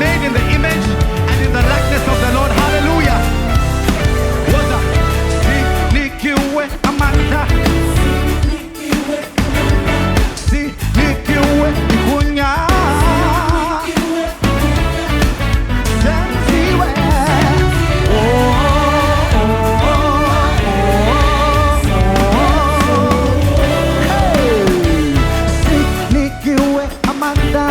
made in the image and in the likeness of the Lord. Hallelujah. What's up? Sinikiwe amanda. Sinikiwe ikunya. Senziwe. Sinikiwe amanda.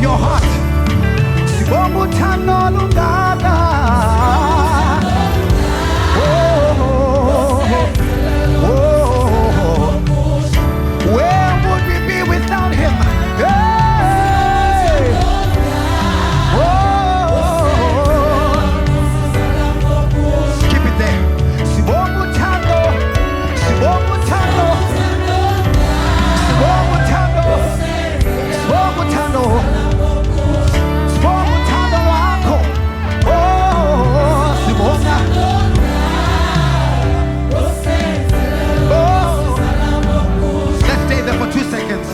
your heart. Sibonga uthando lungaka. Where would we be without him? Hey! Keep it there. Sibonga uthando, sibonga uthando, sibonga uthando, sibonga uthando, sibonga uthando wakho. Sibonga. Let's stay there for 2 seconds.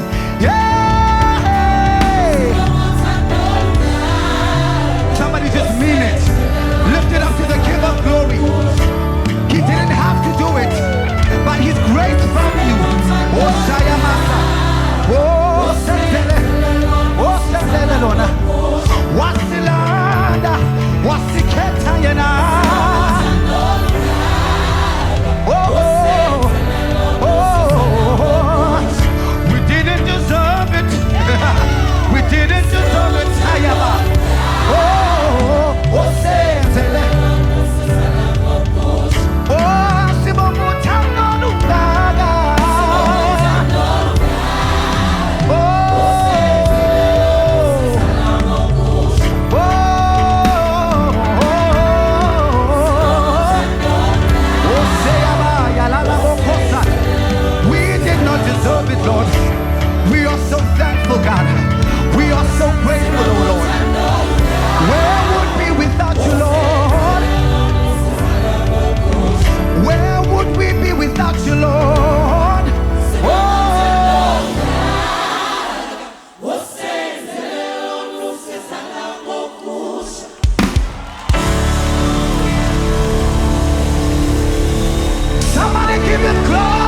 Yeah! Somebody just mean it. Lift it up to the King of Glory. He didn't have to do it, but his grace found you. Oh, Sayamasa. Oh, Senziwe. Oh, Senziwe Lona. Wasilanda. Wasiketa yena. We didn't deserve it. We didn't deserve it. Sayama. Oh, Senziwe. Oh, sibonga uthando lungaka. We did not deserve it, Lord. We are so thankful, God. We are so grateful, oh Lord. Where would we be without you, Lord? Where would we be without you, Lord? Somebody give him glory.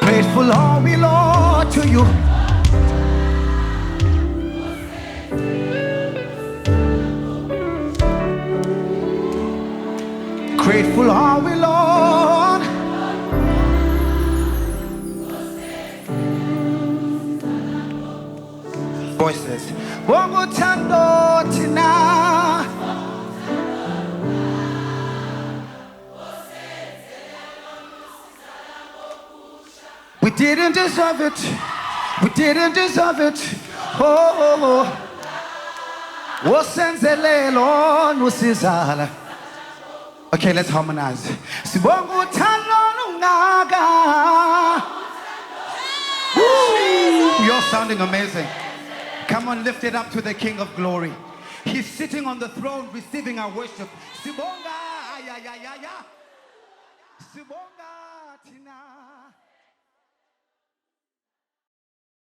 Grateful are we, Lord, to you. Grateful are we, Lord. Voices. Bongo tando tina. We didn't deserve it. We didn't deserve it. Oh, Senziwe lusizala. Okay, let's harmonize. Sibonga uthando lungaka. You're sounding amazing. Come on, lift it up to the King of Glory. He's sitting on the throne receiving our worship. Sibonga, ya. Sibonga tina.